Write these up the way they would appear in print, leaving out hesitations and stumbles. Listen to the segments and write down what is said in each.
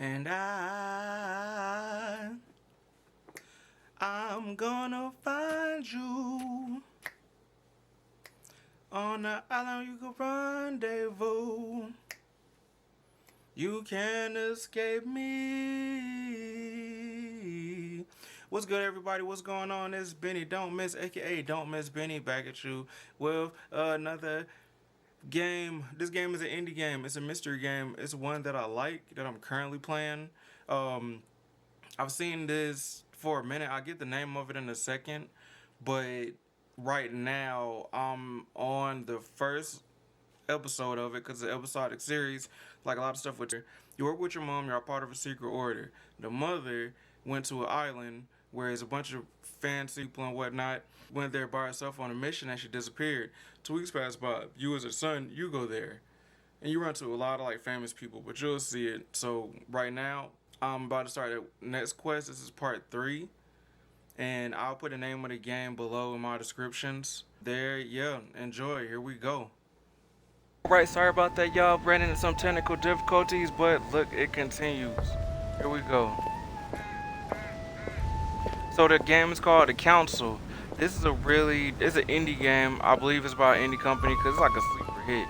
And I'm gonna find you on the island you can rendezvous. You can't escape me. What's good, everybody? What's going on? It's Benny Don't Miss, aka Don't Miss Benny, back at you with another game. This game is an indie game. It's a mystery game. It's one that I like, that I'm currently playing. I've seen this for a minute. I'll get the name of it in a second, but right now I'm on the first episode of it because it's an episodic series, like a lot of stuff with her. You work with your mom, you're a part of a secret order. The mother went to an island where there's a bunch of fancy people and whatnot, went there by herself on a mission and she disappeared. 2 weeks passed by. You as her son, you go there. And you run into a lot of like famous people, but you'll see it. So right now, I'm about to start the next quest. This is part 3. And I'll put the name of the game below in my descriptions. There, yeah, enjoy. Here we go. Alright, sorry about that, y'all. Ran into some technical difficulties, but look, it continues. Here we go. So the game is called The Council. This is it's an indie game. I believe it's by an indie company because it's like a sleeper hit.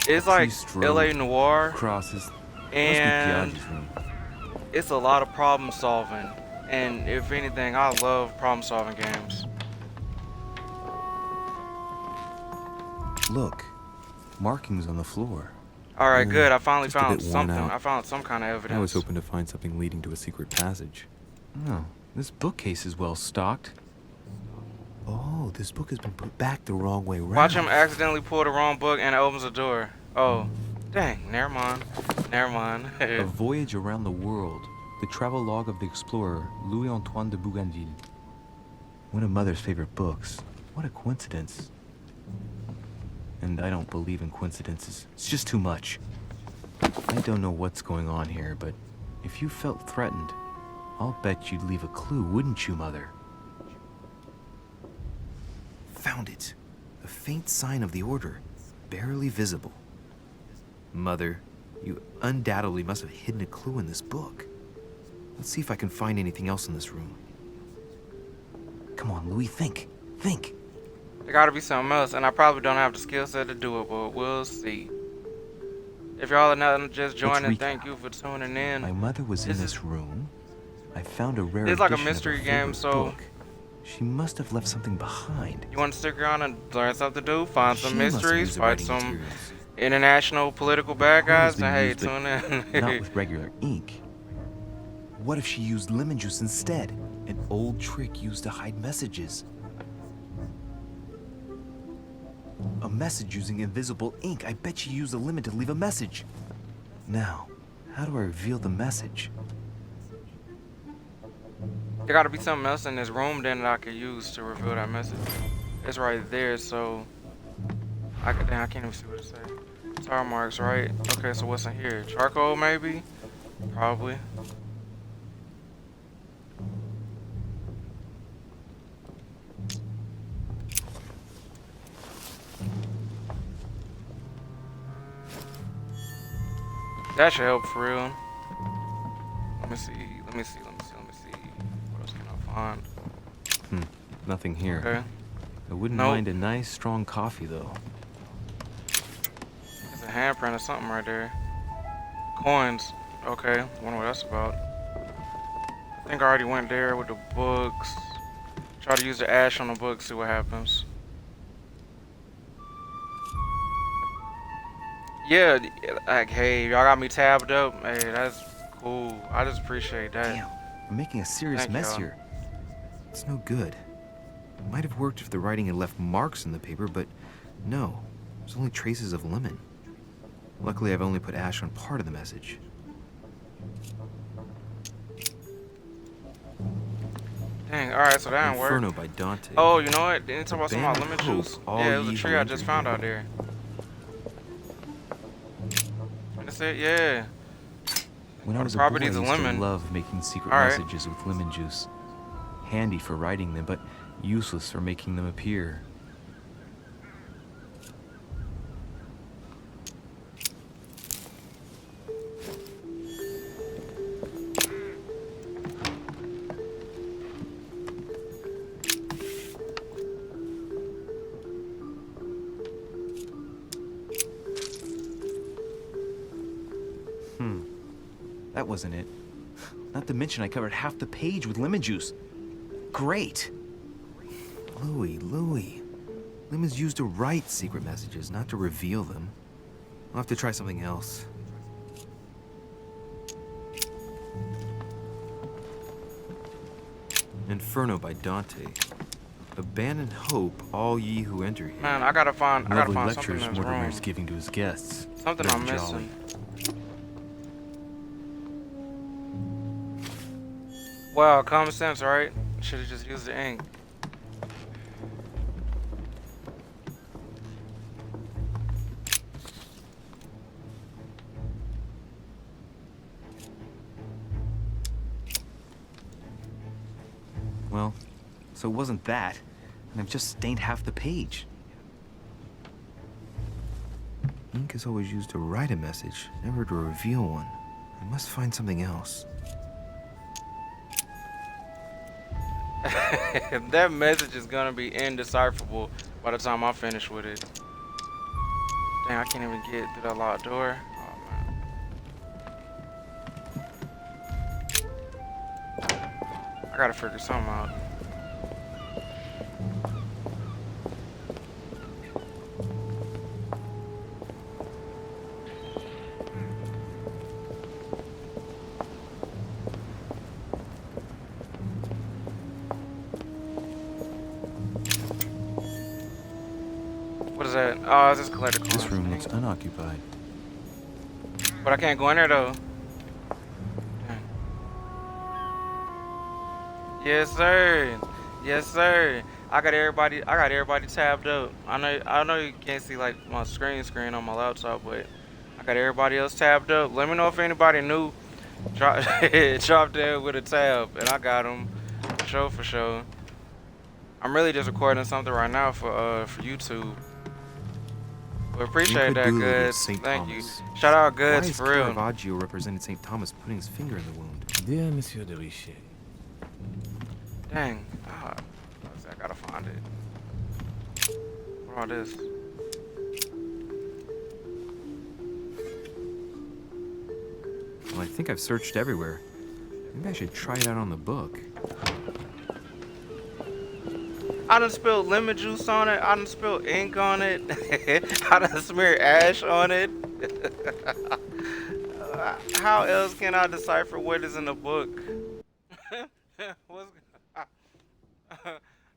It's like LA Noir, crosses, and it's a lot of problem solving. And if anything, I love problem solving games. Look, markings on the floor. Alright, good. I finally just found something. out. I found some kind of evidence. I was hoping to find something leading to a secret passage. No, this bookcase is well stocked. Oh, this book has been put back the wrong way around. Watch him accidentally pull the wrong book and it opens the door. Oh, dang. Never mind. Never mind. A voyage around the world. The travel log of the explorer, Louis-Antoine de Bougainville. One of Mother's favorite books. What a coincidence. And I don't believe in coincidences. It's just too much. I don't know what's going on here, but if you felt threatened, I'll bet you'd leave a clue, wouldn't you, Mother? Found it. A faint sign of the order, barely visible. Mother, you undoubtedly must have hidden a clue in this book. Let's see if I can find anything else in this room. Come on, Louis, think. Think. There gotta be something else, and I probably don't have the skill set to do it, but we'll see. If y'all are not just joining, thank you for tuning in. My mother was in this room. I found a rare It's like a edition mystery of her game, favorite so book. She must have left something behind. you want to stick around and learn something to do, find some She must have mysteries, used the fight writing some materials. international political bad guys, Always and been hey, used, but tune not in. with regular ink. What if she used lemon juice instead? An old trick used to hide messages. A message using invisible ink. I bet she used a lemon to leave a message. Now, how do I reveal the message? There gotta be something else in this room then that I could use to reveal that message. It's right there, so I can't even see what it says. Tar marks, right? Okay, so what's in here? Charcoal, maybe? Probably. That should help for real. Let me see. What else can I find? Nothing here. Okay. I wouldn't mind a nice strong coffee though. There's a handprint or something right there. Coins. Okay. Wonder what that's about. I think I already went there with the books. Try to use the ash on the book, see what happens. Yeah, like, hey, y'all got me tabbed up. Hey, that's cool. I just appreciate that. Damn, I'm making a serious mess here. It's no good. It might have worked if the writing had left marks in the paper, but no. There's only traces of lemon. Luckily, I've only put ash on part of the message. Dang, alright, so that didn't work. Inferno by Dante. Oh, you know what? Didn't talk about some of my lemon Hope, juice? all Yeah, it was a ye tree who I just enter found here. out there. That's it, yeah. When I was a boy, I used to love making secret messages with lemon juice. Handy for writing them, but useless for making them appear. That wasn't it. Not to mention I covered half the page with lemon juice. Great! Louis. Lemon's used to write secret messages, not to reveal them. I'll have to try something else. Inferno by Dante. Abandon hope, all ye who enter here. Man, I gotta find Lovely something lectures in this Mortimer's room. giving to his guests. Something Very I'm jolly. missing. Wow, common sense, right? Should have just used the ink. Well, so it wasn't that, and I've just stained half the page. Ink is always used to write a message, never to reveal one. I must find something else. That message is gonna be indecipherable by the time I finish with it. Dang, I can't even get through that locked door. Oh man. I gotta figure something out. What is that? Oh, it's just collector coins. This room looks unoccupied. But I can't go in there though. Dang. Yes, sir. Yes, sir. I got everybody tabbed up. I know you can't see like my screen on my laptop, but I got everybody else tabbed up. Let me know if anybody new dropped in with a tab, and I got them for sure. I'm really just recording something right now for YouTube. We appreciate that, Goods. Thank you. Shout out Goods for real. Caravaggio represented St. Thomas putting his finger in the wound? Dear Monsieur de Richet. Dang. I gotta find it. What about this? Well, I think I've searched everywhere. Maybe I should try it out on the book. I done spilled lemon juice on it. I done spilled ink on it. I done smeared ash on it. How else can I decipher what is in the book? What's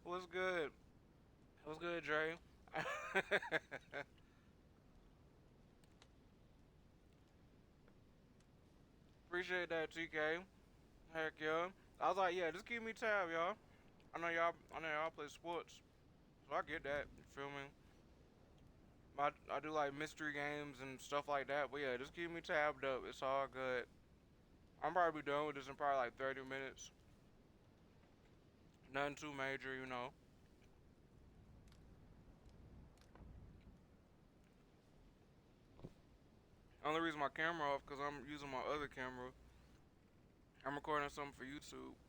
What's good? What's good, Dre? Appreciate that, TK. Heck yeah. I was like, yeah, just keep me tab, y'all. I know y'all play sports, so I get that. You feel me? I do like mystery games and stuff like that, but yeah, just keep me tabbed up. It's all good. I'm probably done with this in probably like 30 minutes. Nothing too major, you know. Only reason my camera off because I'm using my other camera. I'm recording something for YouTube.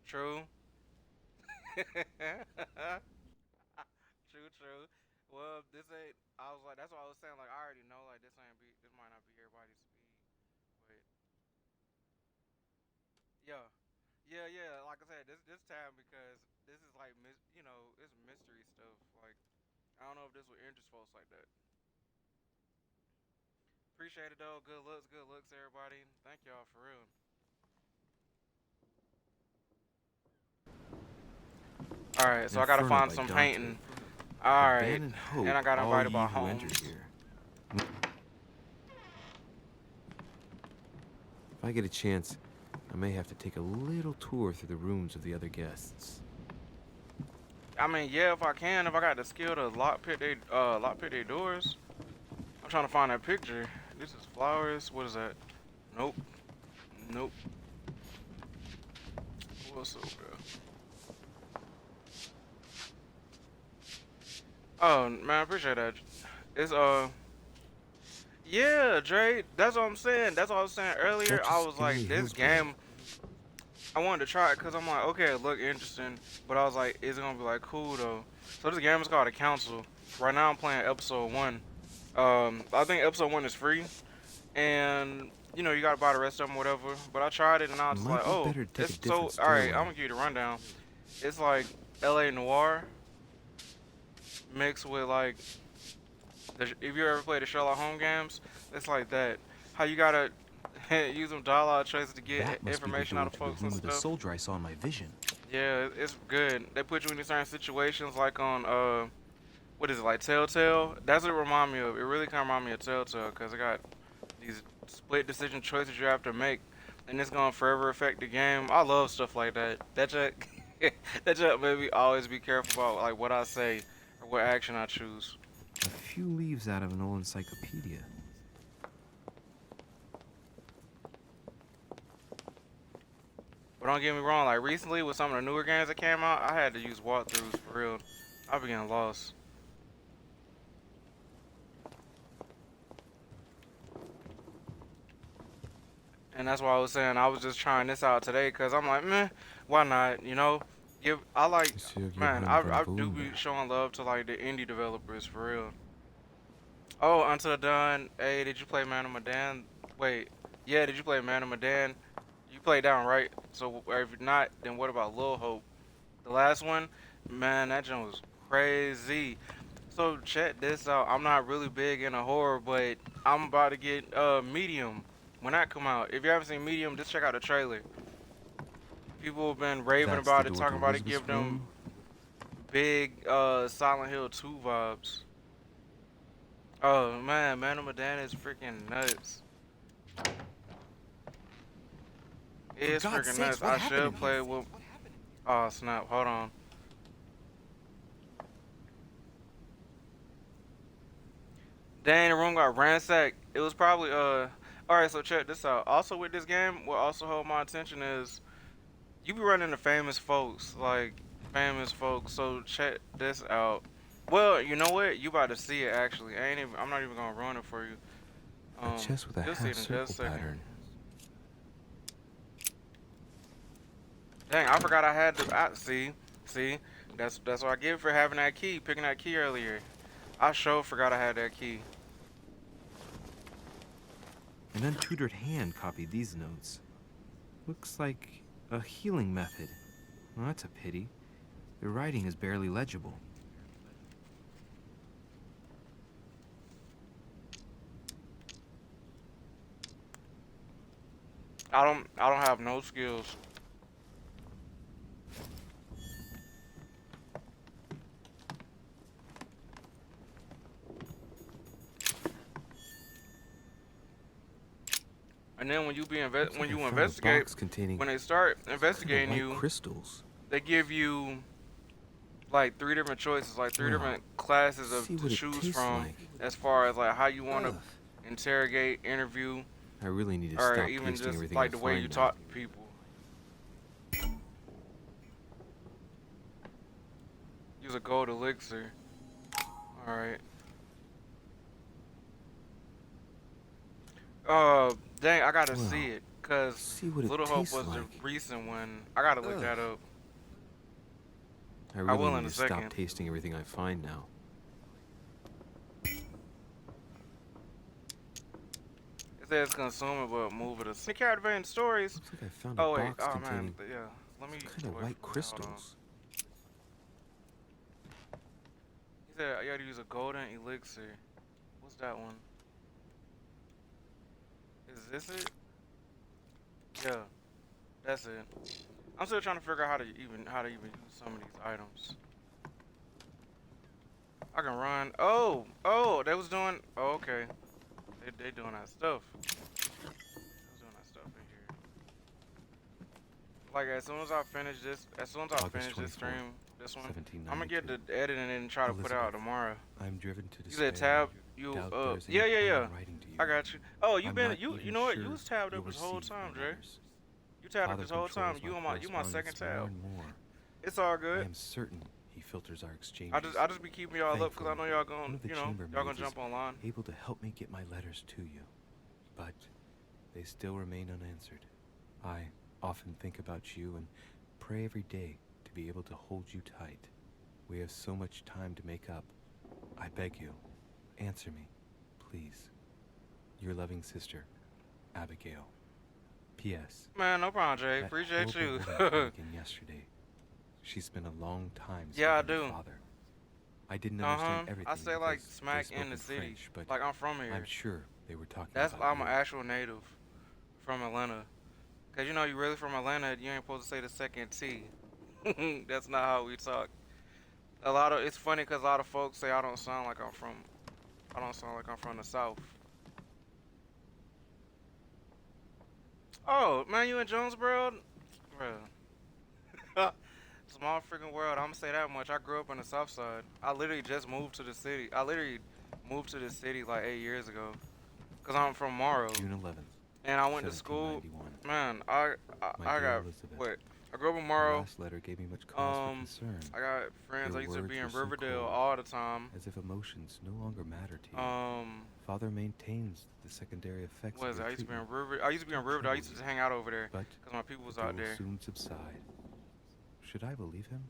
True. True. Well, this ain't. I was like, that's what I was saying. Like, I already know, like, this might not be everybody's speed, but yeah, yeah. Like I said, this time because this is like, it's mystery stuff. Like, I don't know if this will interest folks like that. Appreciate it though. Good looks, everybody. Thank y'all for real. All right, so I gotta Inferno find by some Dante. painting. All right, Abandon hope, and I got all invited ye by who enter Holmes. here. If I get a chance, I may have to take a little tour through the rooms of the other guests. I mean, yeah, if I got the skill to lockpick their doors. I'm trying to find that picture. This is flowers. What is that? Nope. What's up there? Oh man, I appreciate that. It's yeah, Dre. That's what I'm saying. That's what I was saying earlier. Such a I was like, scary this hillsborough. game. I wanted to try it because I'm like, okay, it look interesting, but I was like, is it gonna be like cool though? So this game is called The Council. Right now I'm playing episode 1. I think episode one is free, and you gotta buy the rest of them, whatever. But I tried it, and I was just like, Might be oh, better to take a it's different so all right. I'm stairwell. gonna give you the rundown. It's like L.A. noir mixed with like if you ever played the Sherlock Holmes games, it's like that. How you gotta use them dialogue traces to get That must be the information out door of to the folks and room of the stuff. soldier I saw in my vision. Yeah, it's good. They put you in these certain situations, like on what is it, like Telltale? That's what it remind me of. It really kind of remind me of Telltale because it got these split decision choices you have to make, and it's gonna forever affect the game. I love stuff like that. That just that just made me always be careful about like what I say or what action I choose. A few leaves out of an old encyclopedia. But don't get me wrong, like recently with some of the newer games that came out, I had to use walkthroughs for real. I be getting lost. And that's why I was saying I was just trying this out today because I'm like, man, why not? Give I like, man, I do be showing love to like the indie developers for real. Oh, Until Dawn. Hey, did you play Man of Medan? Wait, yeah, did you play Man of Medan? You played down, right? So if not, then what about Lil Hope? The last one, man, that joint was crazy. So check this out. I'm not really big into horror, but I'm about to get Medium when that come out. If you haven't seen Medium, just check out the trailer. People have been raving That's the about it, door to talking about it, Elizabeth's give them room. big Silent Hill 2 vibes. Oh man, Man of Medan is freaking nuts. For It's God's freaking sakes, nuts. what I happened should in play here? it with. Oh snap! Hold on. Dang, the room got ransacked. It was probably All right, so check this out. Also with this game, what also hold my attention is you be running into famous folks, like famous folks. So check this out. Well, you know what? You about to see it actually. I'm not even gonna ruin it for you. A chest with a You'll see it in just half-circle a second. pattern. Dang, I forgot I had to. See, that's what I get for having that key, picking that key earlier. I sure forgot I had that key. An untutored hand copied these notes. Looks like a healing method. Well, that's a pity. The writing is barely legible. I don't have no skills. And then when you Looks when like I you found a investigate, box containing when they start kind of investigating white you, crystals. they give you like three different choices, like three Well, different classes let's of see to what it choose tastes from like. as far as like how you want to Ugh. interrogate, interview, I really need to or stop even tasting just everything I like the way you find now. talk to people. Use a gold elixir. All right. Dang, I gotta see Well, it, cause see what it Little Hope tastes was the like. recent one. I gotta look Ugh. that up. I I really will need in a to stop second. tasting everything I find now. It says consume it, but move it. The captivating stories. Looks like I found a Oh wait, box oh man, containing yeah. Let me some kind of wait white for hold on. crystals. He said I gotta use a golden elixir. What's that one? Is this it? Yeah, that's it. I'm still trying to figure out how to even use some of these items. I can run. Oh, they was doing. Oh, okay. They doing that stuff. They was doing that stuff in here. Like as soon as I August finish this 24th, stream, this one, I'm gonna 1792. get the editing and try to put it out Elizabeth, tomorrow. I'm driven to You said despair. tab. You Doubt there is any yeah, point yeah. in writing to you. I got you. Oh, you I'm been not you even you know what? sure You was tabbed you'll up this whole receive time, my Dre. letters. You tabbed up Father this whole time. controls You my second correspondence more tab. and more. It's all I good. am certain he filters our exchanges. I just be keeping y'all up because I know Thankfully, y'all one gonna of the y'all gonna chambermaids is jump online. able to help me get my letters to you, but they still remain unanswered. I often think about you and pray every day to be able to hold you tight. We have so much time to make up. I beg you, answer me. please. Your loving sister, Abigail. P.S. Man, no problem, Jay. That Appreciate horrible you. woman came again yesterday. She spent a long time Yeah, I speaking do. to Father. I didn't Uh huh. understand I everything stay like because they smack spoke in the in city. French, but Like I'm from I'm here. sure they were talking That's about I'm you. an actual native from Atlanta. Cause you know you really from Atlanta, you ain't supposed to say the second T. That's not how we talk. It's funny cause a lot of folks say I don't sound like I'm from the South. Oh man, you in Jonesboro, bro? Small freaking world. I'm gonna say that much. I grew up on the South Side. I literally just moved to the city. I literally moved to the city like 8 years ago. Cause I'm from Morrow. June 11th, And I went to school. 1791. Man, My I dear got Elizabeth, what? I grew up in your Morrow. last letter gave me much cause for concern. I got friends. Your I used to words be in were so Riverdale cold, all the time. as if emotions no longer matter to you. Um, Father maintains the secondary effects what of is it? your I used to be in treatment River. I used to be in don't Riverdale. I trouble used to you, just hang out over there but because my people was they out will there. soon subside. Should I believe him?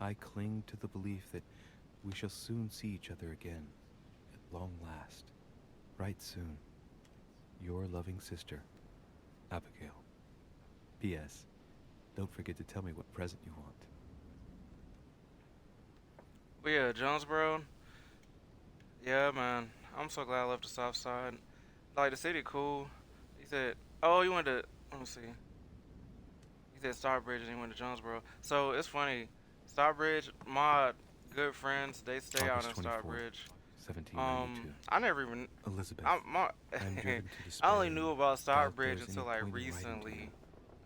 I cling to the belief that we shall soon see each other again, at long last, right soon. Your loving sister, Abigail. P.S. Don't forget to tell me what present you want. But yeah, Jonesboro. Yeah, man. I'm so glad I left the South Side. Like the city, cool. He said, "Oh, you went to. Let me see." He said Starbridge and he went to Jonesboro. So it's funny. Starbridge, my good friends, they stay out August in 24th, Starbridge. 1792. I never even. Elizabeth, I I am driven to I despair only knew and about doubt Starbridge there's any until like point in writing to you. recently.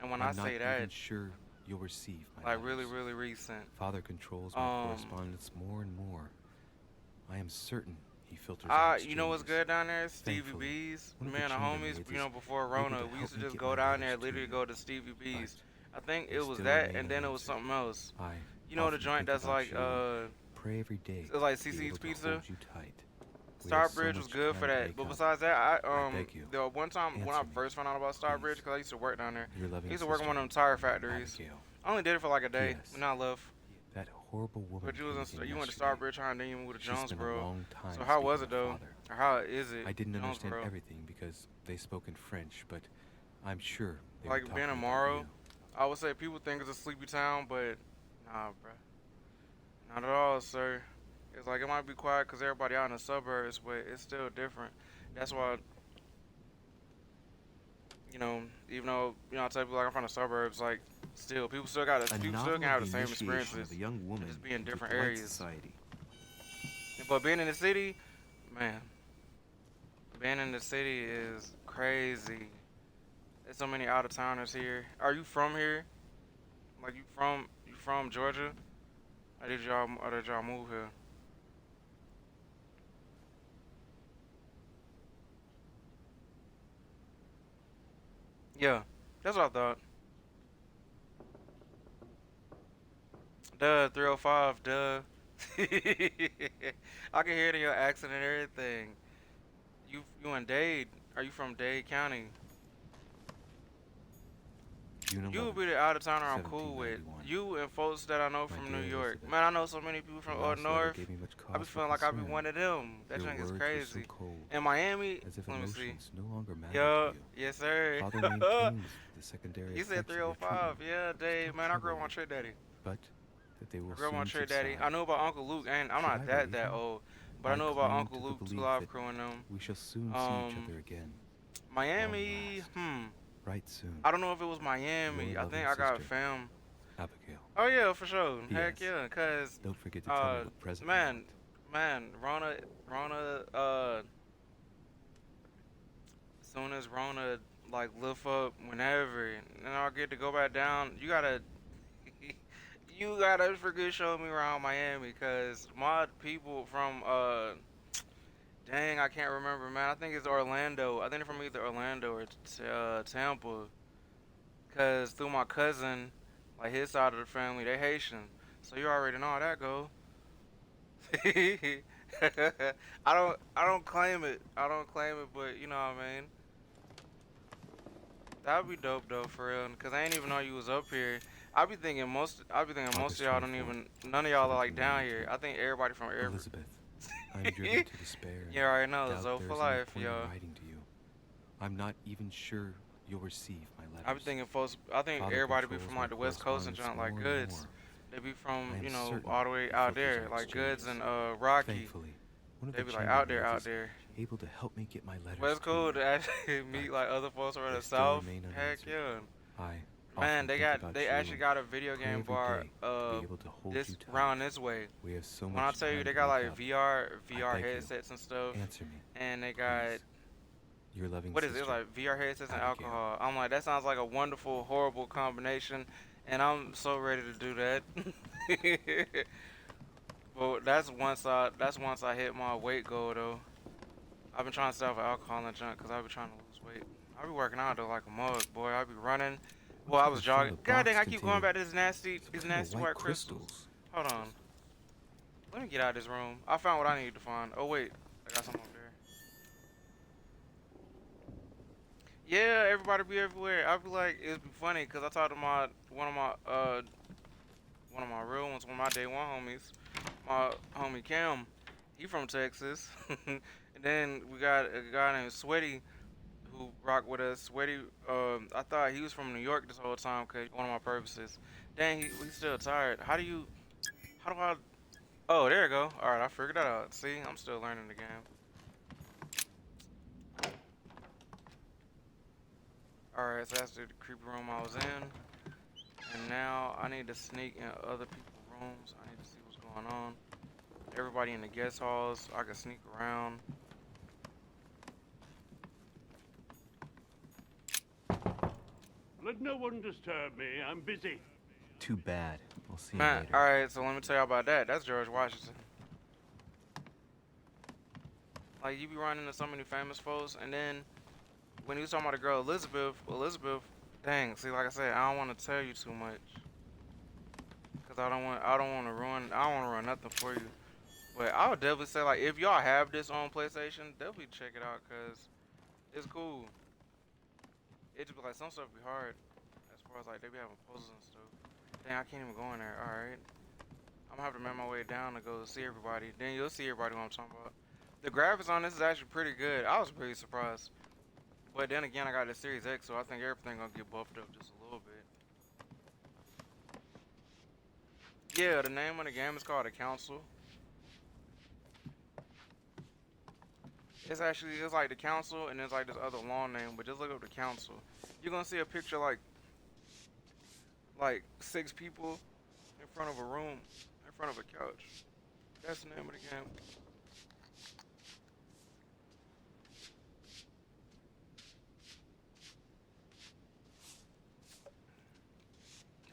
And when I I'm not say that, even sure you'll receive my like letters. really recent. Father controls my correspondence more and more. I am certain he filters out You know what's exchanges. good down there? Stevie Thankfully, B's. one of Me the and the homies, chambermaids you is know, before able Rona, to we used help to me just get go my down letters there, to literally you. go to Stevie But B's. I think they it was still that, remain and then it was unanswered. something else. I You know the often joint think that's about like you and pray every day it's like to be CC's able to Pizza. hold you tight. We have so Starbridge was much good for time to that. make But up. besides that, I beg you, the one time when I answer me, first found out about Starbridge, please. because I used to work down there, Your I loving used to work in sister, one of them tire factories. Abigail. I only did it for like a day, P.S. and I left. That horrible woman But you came was again you went to yesterday. Starbridge, and then you moved to She spent a Jonesboro. long time So how was speaking it to though? Father. Or how is it, I didn't understand Jonesboro? everything because they spoke in French, but I'm sure they were Like talking being a about Morrow, you. I would say people think it's a sleepy town, but nah, bruh. Not at all, sir. It's like it might be quiet because everybody out in the suburbs, but it's still different. That's why, even though, I tell people like I'm from the suburbs, like, still, A people still novel can of have the the same initiation experiences, of a young and woman just be in into different polite areas. society. But man, being in the city is crazy. There's so many out of towners here. Are you from here? Like you from Georgia? Or did y'all move here? Yeah, that's what I thought. Duh, 305, duh. I can hear it in your accent and everything. You in Dade? Are you from Dade County? June You would 11th, be the out of towner I'm cool with. 1791. You and folks that I know My from New dear York. Elizabeth, Man, I know so many people your from up last letter north. gave me much I be cause for feeling like I be concern. one of them. That Your thing is words were crazy. so cold, In Miami, as if let me see. emotions no longer mattered Yeah, to you. yes sir. Father maintains the secondary You said effects of your 305. treatment, Yeah, which Dave. don't Man, I grew trouble up on you, Trick Daddy. but that they I will grew up on soon Trick Daddy. I subside. knew about Uncle Luke, and I'm Should not I that believe him? old, but I I know about cling Uncle to the Luke, Two belief Live that Crew and them. we shall soon see each Um, other again, long Miami. last, right soon. I don't know if it was Miami. Your I loving think I got sister, fam. Abigail. Oh yeah, for sure. Heck P.S. yeah, cause Don't forget to tell me what present you man, want. Rona, as soon as Rona like lift up whenever, and I'll get to go back down. You gotta for good show me around Miami, cause my people from dang, I can't remember, man. I think it's Orlando. I think they're from either Orlando or Tampa, cause through my cousin, like his side of the family, they Haitian. So you already know how that go. I don't claim it. I don't claim it, but you know what I mean. That'd be dope though for real. Cause I ain't even know you was up here. I be thinking most August of y'all don't 24th, even none of y'all are like down here. 1792. I think everybody from every Elizabeth, I'm driven to despair You and already know, doubt Zoe for there's any life, point yo. in writing to you. I'm not even sure you'll receive my I be letters. thinking folks, I think Father everybody be controls from my like the West Coast and correspondence junk like more and Goods. more. They be I from, am you know, certain all the way he out filters there, our like Goods exchanges. and Rocky. Thankfully, one of They the be like out there, chambermaids out is there. able to help me get my But letters it's to cool you. to actually meet But like other folks from they the still South. remain Heck unanswered. yeah. I Man, often think about they you actually and got a video pray game every bar day to be able to hold this you tight. round this way. We have so When I much tell you time they to got make like up. I VR beg you, headsets and stuff, answer me, and they got please. Your loving what is it? It's sister, like VR headsets and Abigail. alcohol. I'm like, that sounds like a wonderful, horrible combination, and I'm so ready to do that. But that's once I hit my weight goal though. I've been trying to stay off of alcohol and junk because I've been trying to lose weight. I be working out though like a mug, boy. I be running. Well, Looks I like was I found jogging. a God dang, box I keep going containing back to these nasty, some these kind of nasty white white crystals. crystals. Hold on. Let me get out of this room. I found what I need to find. Oh wait, I got something up there. Yeah, everybody be everywhere. I be like, it'd be funny because I talked to my one of my real ones, one of my day one homies, my homie Cam. He from Texas, and then we got a guy named Sweaty who rock with us. Sweaty, I thought he was from New York this whole time because one of my purposes. Dang, he's still tired. How do I? Oh, there you go. All right, I figured that out. See, I'm still learning the game. All right, so that's the creepy room I was in, and now I need to sneak in other people's rooms. I need to see what's going on. Everybody in the guest halls, I can sneak around. Let no one disturb me. I'm busy. Too bad. We'll see you Man, later. all right, so let me tell you about that. That's George Washington. Like, you be running into so many famous folks, and then when he was talking about the girl Elizabeth, dang, see, like I said, I don't want to tell you too much, cause I don't want to ruin nothing for you. But I would definitely say, like, if y'all have this on PlayStation, definitely check it out, cause it's cool. It just be like some stuff be hard, as far as like they be having puzzles and stuff. Dang, I can't even go in there. All right, I'm gonna have to make my way down to go see everybody. Then you'll see everybody who I'm talking about. The graphics on this is actually pretty good. I was pretty surprised. But then again, I got the Series X, so I think everything gonna get buffed up just a little bit. Yeah, the name of the game is called The Council. It's like The Council, and there's like this other long name, but just look up The Council. You're gonna see a picture like 6 people in front of a room, in front of a couch. That's the name of the game.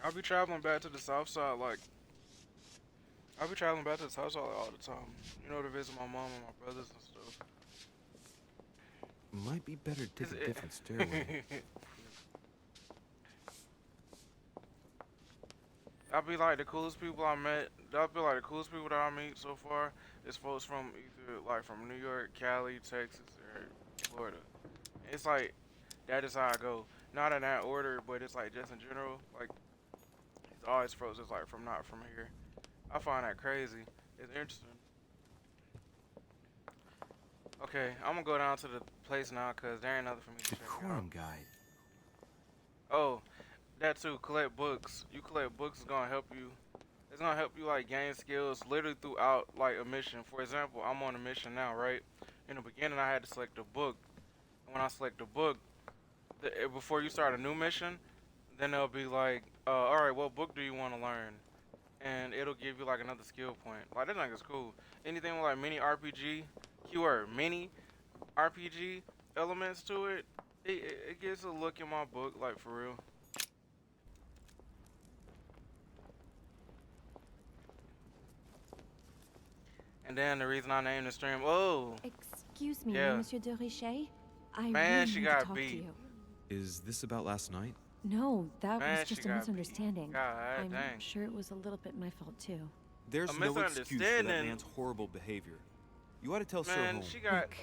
I'll be traveling back to the south side I'll be traveling back to the south side like, all the time. You know, to visit my mom and my brothers and stuff. Might be better to Is take a it- different stairway. I'll be like the coolest people I met. I'll be like the coolest people that I meet so far is folks from either like from New York, Cali, Texas, or Florida. It's like that is how I go. Not in that order, but it's like just in general. Like it's always folks that's like from not from here. I find that crazy. It's interesting. Okay, I'm gonna go down to the place now because there ain't nothing for me to check out. Decorum guide. Oh, that too. Collect books. You collect books is gonna help you. It's gonna help you like gain skills literally throughout like a mission. For example, I'm on a mission now, right? In the beginning, I had to select a book. And when I select a book, before you start a new mission, then they'll be like, all right, what book do you want to learn? And it'll give you like another skill point. Like that thing is cool. Anything with like mini RPG, keyword mini RPG elements to it, it gives a look in my book, like for real. And then the reason I named the stream, oh, Excuse me, Yeah. Monsieur de Richet. I Man, really she need got to talk beat. to you. Is this about last night? No, that man, was she just a got beat. misunderstanding. God I'm dang. sure it was a little bit my fault too. There's A no excuse for that misunderstanding. man's horrible behavior. You ought to tell Sir Man, Home. she got, Look,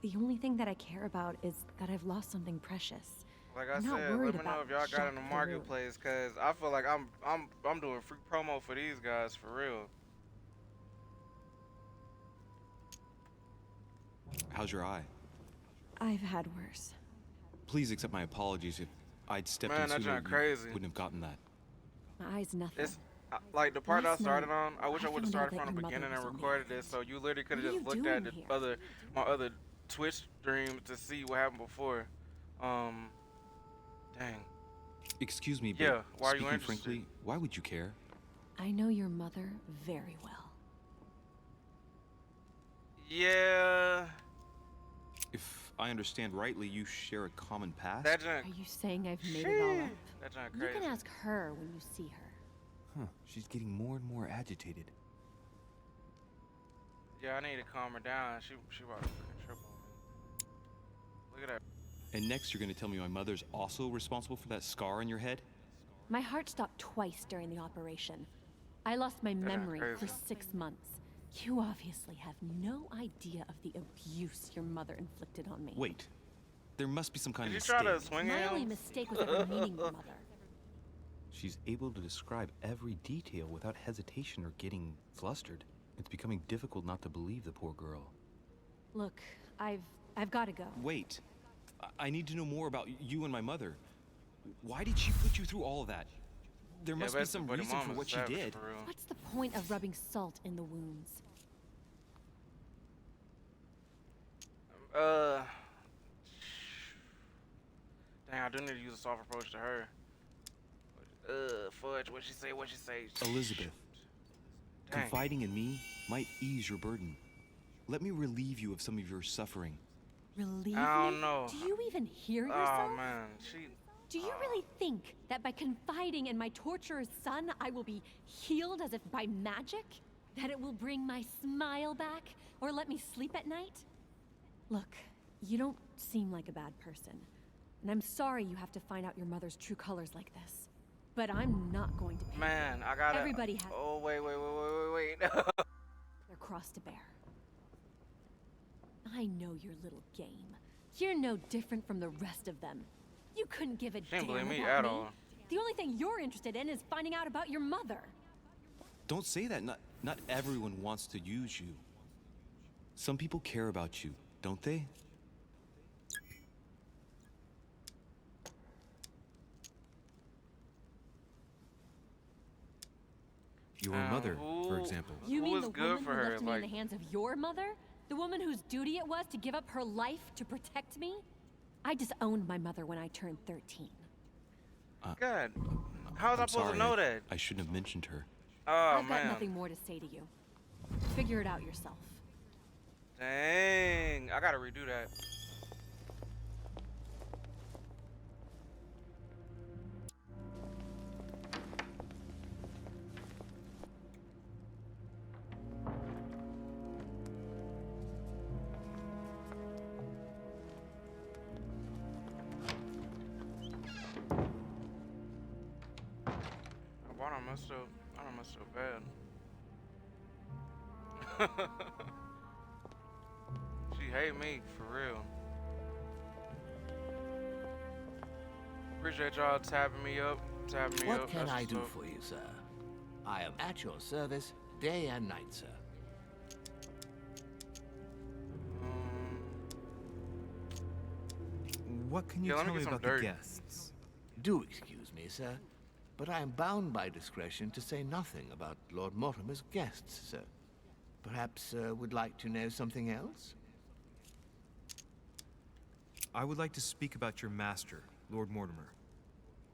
the only thing that I care about is that I've lost something precious. like I I'm not said, let worried me know about if y'all got Jacques in the Theroux. marketplace, cause I feel like I'm doing free promo for these guys for real. How's your eye? I've had worse. Please accept my apologies. If I'd stepped Man, in that sooner, junk crazy. you wouldn't have gotten that. My eye's nothing. It's like the part I Last started night, on. I wish I would have found out started that from the your mother beginning and was on the recorded this, island. so you literally could What have are just you looked at doing the here? my other Twitch streams to see what happened before. Dang. Excuse me, but Yeah, why are you speaking interested? frankly, why would you care? I know your mother very well. Yeah, If I understand rightly, you share a common past? that junk. Are you saying I've made it all up? That junk You crazy. can ask her when you see her. Huh, she's getting more and more agitated. Yeah, I need to calm her down. She about to freaking trip on me. Look at that. And next you're gonna tell me my mother's also responsible for that scar on your head? My heart stopped twice during the operation. I lost my memory for 6 months. You obviously have no idea of the abuse your mother inflicted on me. Wait, there must be some kind Did you of try to mistake. swing My only him? mistake was ever meeting your mother. She's able to describe every detail without hesitation or getting flustered. It's becoming difficult not to believe the poor girl. Look, I've got to go. Wait, I need to know more about you and my mother. Why did she put you through all of that? There must be some reason for what she did. What's the point of rubbing salt in the wounds? Dang, I do need to use a soft approach to her. Fudge, what she say? Elizabeth, Dang. confiding in me might ease your burden. Let me relieve you of some of your suffering. Relieve I don't me? know. Do you even hear yourself? Oh man, Do you really think that by confiding in my torturer's son, I will be healed as if by magic? That it will bring my smile back or let me sleep at night? Look, you don't seem like a bad person. And I'm sorry you have to find out your mother's true colors like this. But I'm not going to pay. man, I gotta. Everybody has Oh wait. their cross to bear. I know your little game. You're no different from the rest of them. You couldn't give a She didn't damn believe me about at me. all. The only thing you're interested in is finding out about your mother. Don't say that. Not everyone wants to use you. Some people care about you, don't they? Your mother, for example. You Who mean was the good woman for who her, left me in like- the hands of your mother? The woman whose duty it was to give up her life to protect me? I disowned my mother when I turned 13. God, how was I I'm supposed sorry, to know that? I shouldn't have mentioned her. Oh I've got man, nothing more to say to you. Figure it out yourself. dang, I gotta redo that. Why don't I mess up? I don't mess up bad. She hate me for real. Appreciate y'all tapping me up. What can That's I what's do up. for you, sir? I am at your service day and night, sir. What can you Yeah, let me tell get me some about dirt. the guests? Do excuse me, sir, but I am bound by discretion to say nothing about Lord Mortimer's guests, sir. Perhaps would like to know something else? I would like to speak about your master, Lord Mortimer.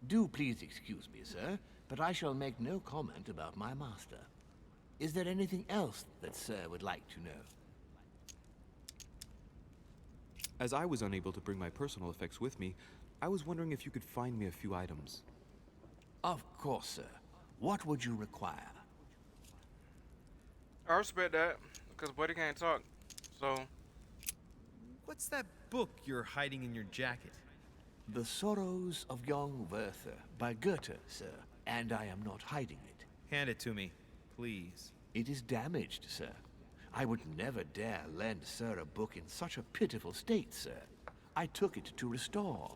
Do please excuse me, sir, but I shall make no comment about my master. Is there anything else that sir would like to know? As I was unable to bring my personal effects with me, I was wondering if you could find me a few items. Of course, sir. What would you require? I respect that, because Buddy can't talk. So, What's that book you're hiding in your jacket? The Sorrows of Young Werther by Goethe, sir, and I am not hiding it. Hand it to me, please. It is damaged, sir. I would never dare lend sir a book in such a pitiful state, sir. I took it to restore.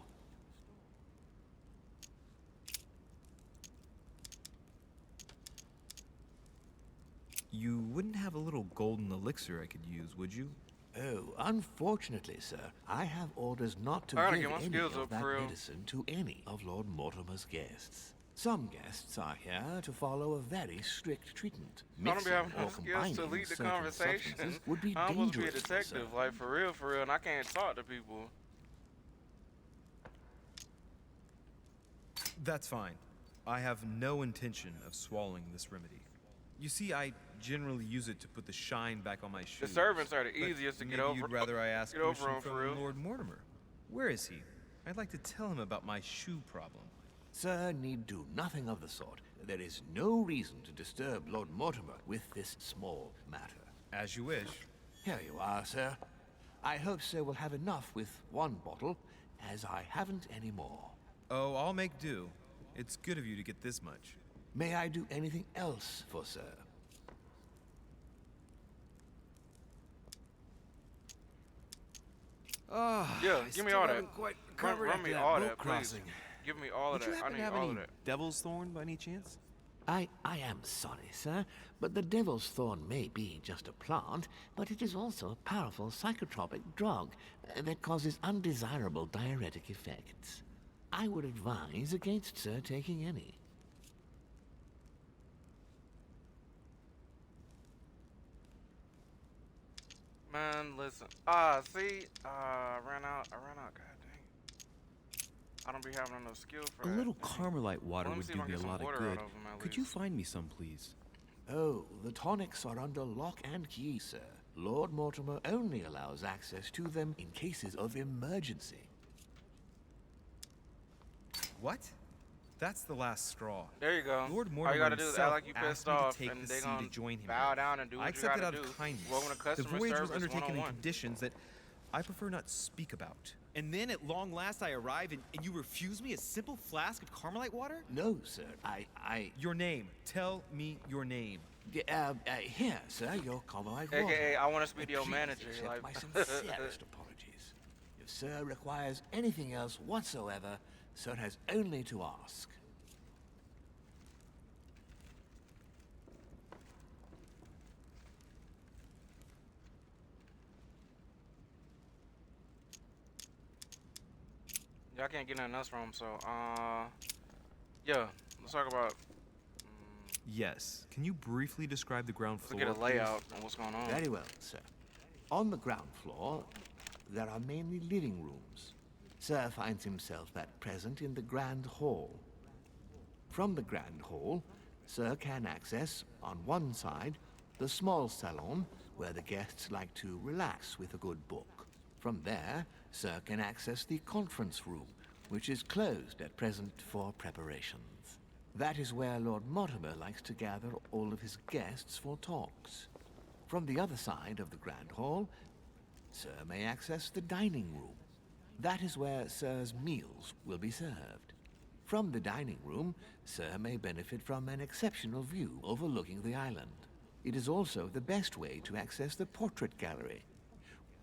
You wouldn't have a little golden elixir I could use, would you? Oh, unfortunately, sir, I have orders not to I gotta give get my any skills of up that for real. medicine to any of Lord Mortimer's guests. Some guests are here to follow a very strict treatment. I don't be Mixing having or enough skills to combining lead the certain conversation. substances would be I'm supposed to be a dangerous, detective, sir. like for real, and I can't talk to people. That's fine. I have no intention of swallowing this remedy. You see, I generally use it to put the shine back on my shoes. The servants are the but easiest to get maybe over. You'd rather I ask Get over permission on for from real. Lord Mortimer. Where is he? I'd like to tell him about my shoe problem. Sir need do nothing of the sort. There is no reason to disturb Lord Mortimer with this small matter. As you wish. Here you are, sir. I hope sir will have enough with one bottle, as I haven't any more. Oh, I'll make do. It's good of you to get this much. May I do anything else for sir? Yeah, give me all that. Quite Run me all that, please. Give me all of Would you that. I happen need to have all any of that. devil's thorn by any chance? I am sorry, sir, but the devil's thorn may be just a plant, but it is also a powerful psychotropic drug that causes undesirable diuretic effects. I would advise against sir taking any. Man, listen. See? I ran out. God dang. I don't be having enough skill for A that. little Carmelite water Let me would see do if I me can a get lot some of water out good. of 'em at Could you least. find me some, please? Oh, the tonics are under lock and key, sir. Lord Mortimer only allows access to them in cases of emergency. What? That's the last straw. There you go. Lord All Mortimer you gotta do is act himself like you asked pissed me to off, take and the they sea gonna to join him bow in. down and do I what you accepted gotta out do. of kindness. Welcome to The customer voyage was service undertaken in 101. conditions that I prefer not speak about. And then at long last I arrive and you refuse me a simple flask of Carmelite water? No, sir, I... Your name. Tell me your name. Here, sir, your Carmelite water. AKA, I want to speak to your Please manager. accept Like, my sincerest apologies. If sir requires anything else whatsoever, sir has only to ask. yeah, I can't get nothing else from him. So, yeah, let's talk about. Yes. Can you briefly describe the ground Let's floor? get a please? layout on what's going on. Very well, sir. On the ground floor, there are mainly living rooms. Sir finds himself at present in the Grand Hall. From the Grand Hall, Sir can access, on one side, the small salon, where the guests like to relax with a good book. From there, Sir can access the conference room, which is closed at present for preparations. That is where Lord Mortimer likes to gather all of his guests for talks. From the other side of the Grand Hall, Sir may access the dining room. That is where Sir's meals will be served. From the dining room, Sir may benefit from an exceptional view overlooking the island. It is also the best way to access the portrait gallery,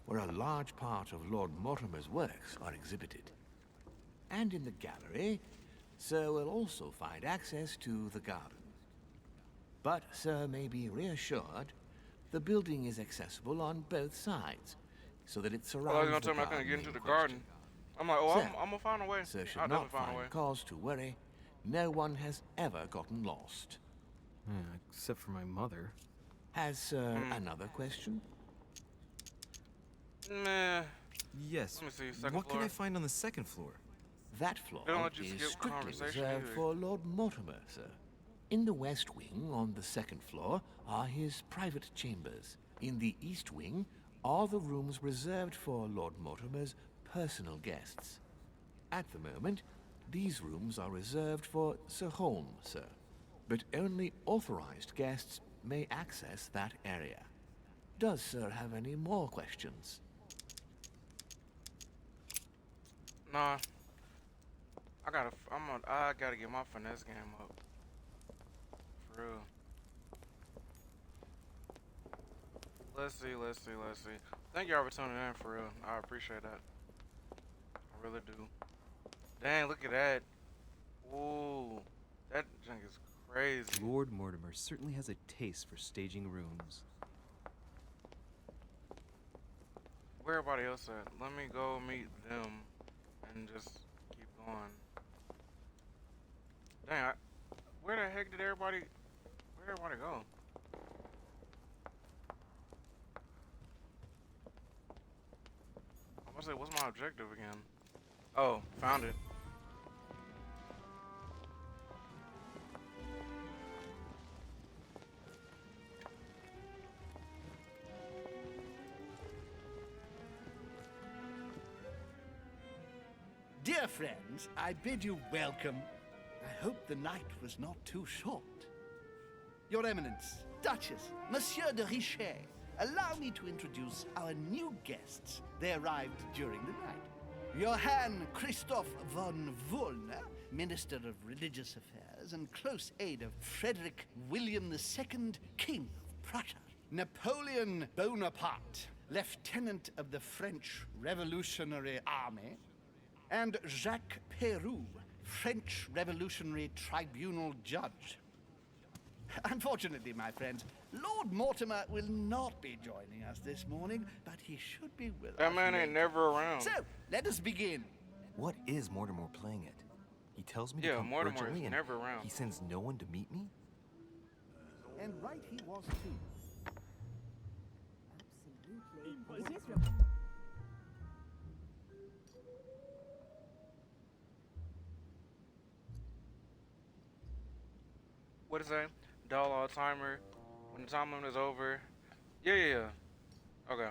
where a large part of Lord Mortimer's works are exhibited. And in the gallery, Sir will also find access to the garden. But Sir may be reassured, the building is accessible on both sides, so that it Oh, surrounds you're gonna the tell me I garden couldn't get into in the question. garden. I'm like, oh, Sir, I'm gonna find a way. Sir should I'll not definitely find a way. find cause to worry. No one has ever gotten lost. Except for my mother. Has Sir another question? Meh. Yes. Let me see, second What can floor. I find on the second floor? That floor They don't let you is skip strictly conversation reserved either. for Lord Mortimer, sir. In the west wing, on the second floor, are his private chambers. In the east wing are the rooms reserved for Lord Mortimer's personal guests. At the moment, these rooms are reserved for Sir Holmes, sir. But only authorized guests may access that area. Does Sir have any more questions? Nah. I gotta get my finesse game up. For real. Let's see. Thank y'all for tuning in, for real. I appreciate that. I really do. Dang, look at that. Ooh. That junk is crazy. Lord Mortimer certainly has a taste for staging rooms. Where everybody else at? Let me go meet them and just keep going. Dang, where the heck did everybody? Where everybody go? I'm gonna say, what's my objective again? Oh, found it. Dear friends, I bid you welcome. I hope the night was not too short. Your Eminence, Duchess, Monsieur de Richet, allow me to introduce our new guests. They arrived during the night. Johann Christoph von Wollner, Minister of Religious Affairs and close aide of Frederick William II, King of Prussia. Napoleon Bonaparte, Lieutenant of the French Revolutionary Army. And Jacques Peroux, French Revolutionary Tribunal Judge. Unfortunately, my friends, Lord Mortimer will not be joining us this morning, but he should be with us. That man ain't never around. So, let us begin. What is Mortimer playing at? He tells me to Yeah, come Mortimer is urgently and never around. he sends no one to meet me? And right he was too. What is that? Dull all timer. When the time limit is over. Yeah. Okay.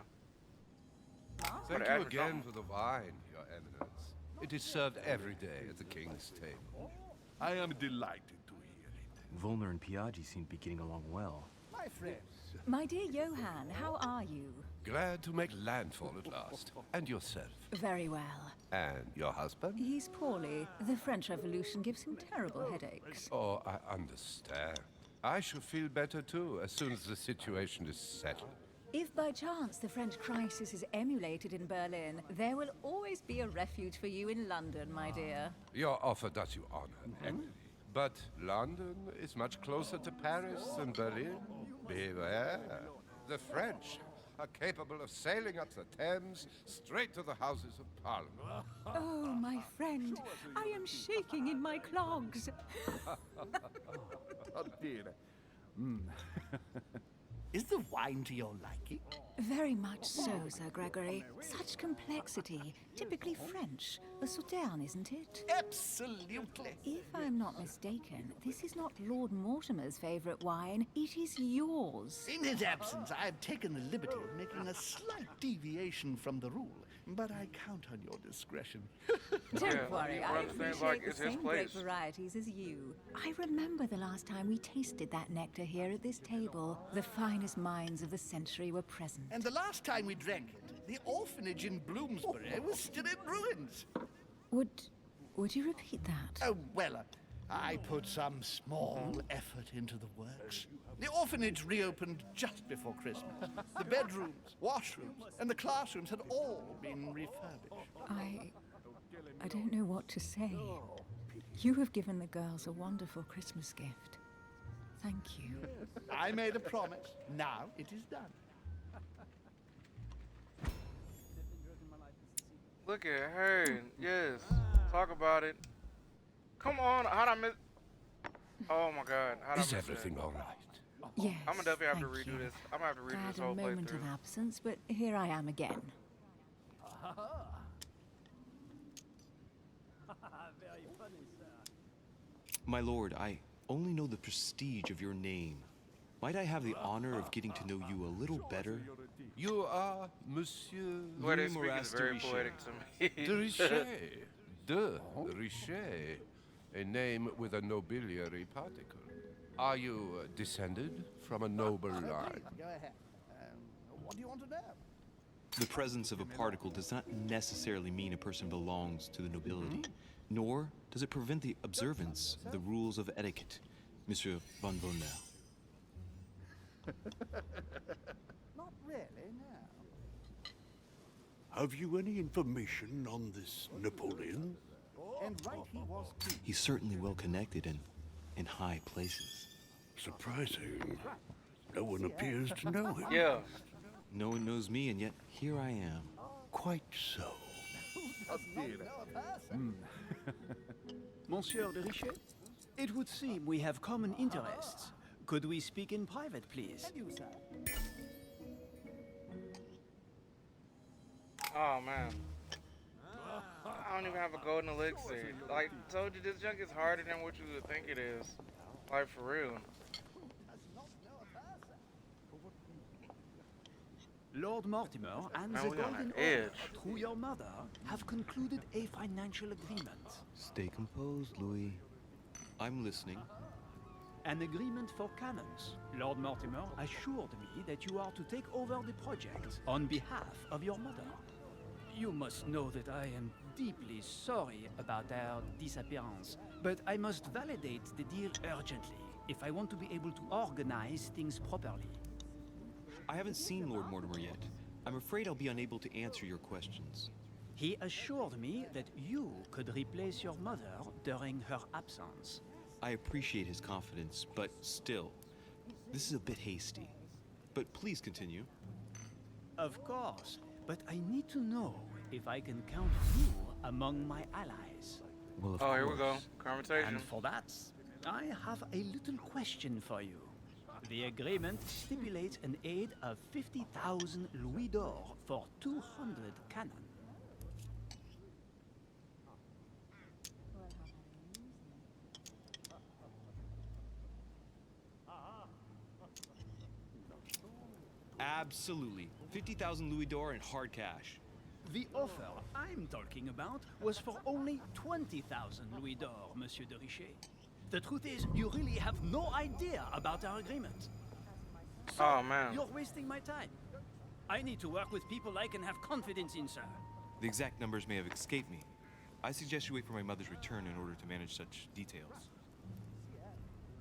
Thank Gotta you add for again something. for the wine, Your Eminence. It is served every day at the king's table. I am delighted to hear it. Volner and Piaggi seem to be getting along well. My friend. My dear Johann, how are you? Glad to make landfall at last. And yourself. Very well. And your husband? He's poorly. The French Revolution gives him terrible headaches. Oh, I understand. I shall feel better too as soon as the situation is settled. If by chance the French crisis is emulated in Berlin, there will always be a refuge for you in London, my dear. Your offer does you honor, Henry. But London is much closer to Paris than Berlin. Beware. The French are capable of sailing up the Thames straight to the Houses of Parliament. Oh, my friend, I am shaking in my clogs. Oh dear. Is the wine to your liking? Very much so, Sir Gregory. Such complexity. Typically French. A Sauterne, isn't it? Absolutely. If I'm not mistaken, this is not Lord Mortimer's favorite wine. It is yours. In his absence, I have taken the liberty of making a slight deviation from the rule, but I count on your discretion. Don't Yeah, worry, he I runs things appreciate like the it's his same great place. varieties as you. I remember the last time we tasted that nectar here at this table. The finest minds of the century were present. And the last time we drank it, the orphanage in Bloomsbury was still in ruins. Would you repeat that? Oh, well, I put some small effort into the works. The orphanage reopened just before Christmas. The bedrooms, washrooms, and the classrooms had all been refurbished. I don't know what to say. You have given the girls a wonderful Christmas gift. Thank you. I made a promise. Now it is done. Look at her. Yes. Talk about it. Come on. How'd I miss? Oh my God. How'd I Is miss everything that? all right? Yes. I'm gonna definitely have to thank redo you. this. I'm gonna have to redo I this had whole a moment of playthrough. absence, but here I am again. My lord, I only know the prestige of your name. Might I have the honor of getting to know you a little better? You are Monsieur The way they Louis speak is Moras de very Richet. poetic to me. de Richet. De Richet. A name with a nobiliary particle. Are you descended from a noble line? Go ahead. What do you want to know? The presence of a particle does not necessarily mean a person belongs to the nobility, nor does it prevent the observance of the rules of etiquette, Monsieur von Bonner. Not really, no. Have you any information on this Napoleon? And right he was too. He's certainly well connected and in high places. Surprising. No one appears to know him. Yeah. No one knows me, and yet here I am. Quite so. Monsieur de Richet, it would seem we have common interests. Could we speak in private, please? Oh man. I don't even have a golden elixir. Like, told you, this junk is harder than what you would think it is. Like, for real. Lord Mortimer and Man, the we on Golden an edge. Order, through your mother, have concluded a financial agreement. Stay composed, Louis. I'm listening. An agreement for cannons. Lord Mortimer assured me that you are to take over the project on behalf of your mother. You must know that I am deeply sorry about their disappearance, but I must validate the deal urgently if I want to be able to organize things properly. I haven't seen Lord Mortimer yet. I'm afraid I'll be unable to answer your questions. He assured me that you could replace your mother during her absence. I appreciate his confidence, but still, this is a bit hasty. But please continue. Of course, but I need to know if I can count you among my allies. Well, of Oh, course. here we go. Conversation. And for that, I have a little question for you. The agreement stipulates an aid of 50,000 louis d'or for 200 cannon. Absolutely. 50,000 louis d'or in hard cash. The offer I'm talking about was for only 20,000 louis d'or, Monsieur de Richet. The truth is, you really have no idea about our agreement. So, Oh, man. You're wasting my time. I need to work with people I can have confidence in, sir. The exact numbers may have escaped me. I suggest you wait for my mother's return in order to manage such details.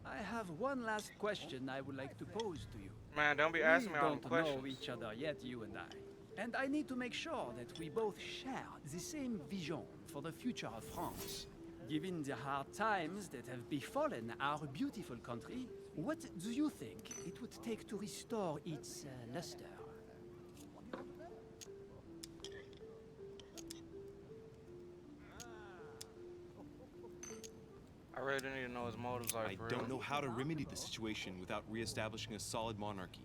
I have one last question I would like to pose to you. Man, don't be asking me all them We don't questions. know each other yet, you and I. And I need to make sure that we both share the same vision for the future of France. Given the hard times that have befallen our beautiful country, what do you think it would take to restore its luster? I really need to know his motives are. I for don't real. know how to remedy the situation without reestablishing a solid monarchy.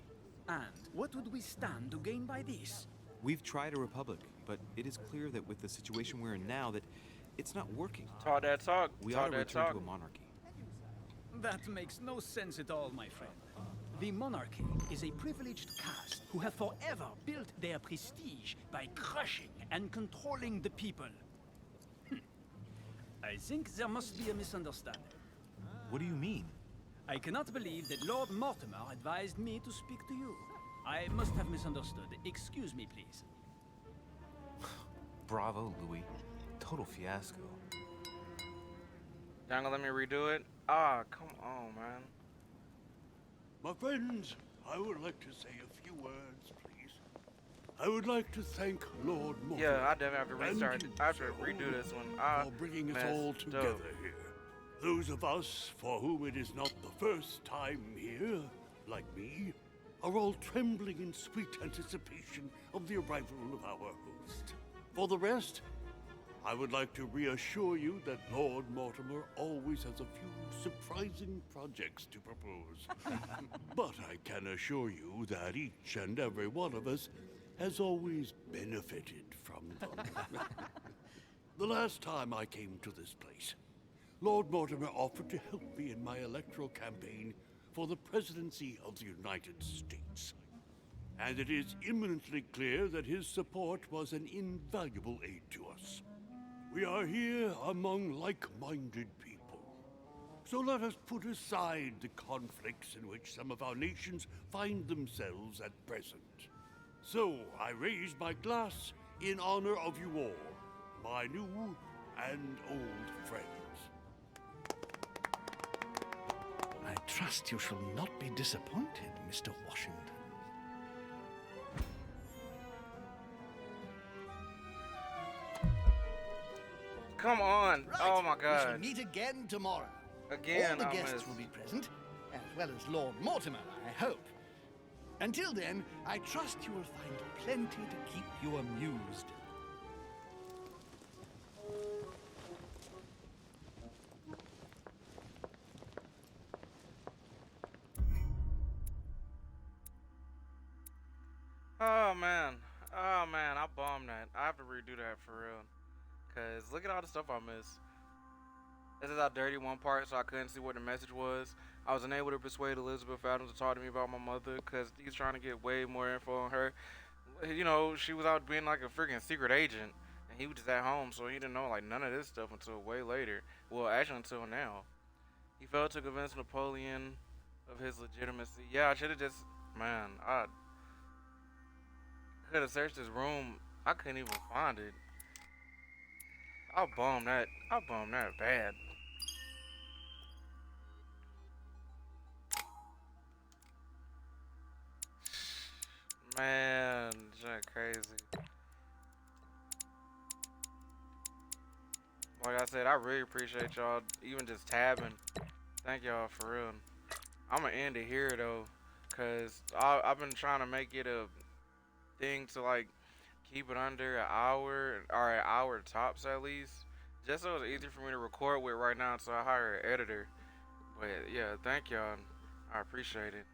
And what would we stand to gain by this? We've tried a republic, but it is clear that with the situation we're in now that it's not working. Talk that talk. We Talk ought to that return talk. to a monarchy. That makes no sense at all, my friend. The monarchy is a privileged caste who have forever built their prestige by crushing and controlling the people. I think there must be a misunderstanding. What do you mean? I cannot believe that Lord Mortimer advised me to speak to you. I must have misunderstood. Excuse me, please. Bravo, Louis. Total fiasco. Y'all gonna let me redo it? Ah, come on, man. My friends, I would like to say a few words, please. I would like to thank Lord Mortimer. Yeah, I definitely have to and restart. you, I have to sir, redo this one. I for bringing us messed all together up. here. Those of us for whom it is not the first time here, like me, are all trembling in sweet anticipation of the arrival of our host. For the rest, I would like to reassure you that Lord Mortimer always has a few surprising projects to propose. But I can assure you that each and every one of us has always benefited from them. The last time I came to this place, Lord Mortimer offered to help me in my electoral campaign for the presidency of the United States. And it is imminently clear that his support was an invaluable aid to us. We are here among like-minded people. So let us put aside the conflicts in which some of our nations find themselves at present. So I raise my glass in honor of you all, my new and old friends. I trust you shall not be disappointed, Mr. Washington. Come on. Right. Oh my We shall god. meet again tomorrow. Again, All the I guests missed. will be present, as well as Lord Mortimer, I hope. Until then, I trust you will find plenty to keep you amused. redo that for real. Cause look at all the stuff I missed. This is how dirty one part, so I couldn't see what the message was. I was unable to persuade Elizabeth Adams to talk to me about my mother, cause he's trying to get way more info on her. You know, she was out being like a freaking secret agent, and he was just at home, so he didn't know like none of this stuff until way later. Well, actually until now. He failed to convince Napoleon of his legitimacy. Yeah, I should have just, man, I could have searched his room. I couldn't even find it. I bummed that. I bummed that bad. Man, that crazy. Like I said, I really appreciate y'all even just tabbing. Thank y'all for real. I'm gonna end it here though, cause I've been trying to make it a thing to like keep it under an hour or an hour tops at least, just so it's easier for me to record with right now. So I hire an editor. But yeah, thank y'all. I appreciate it.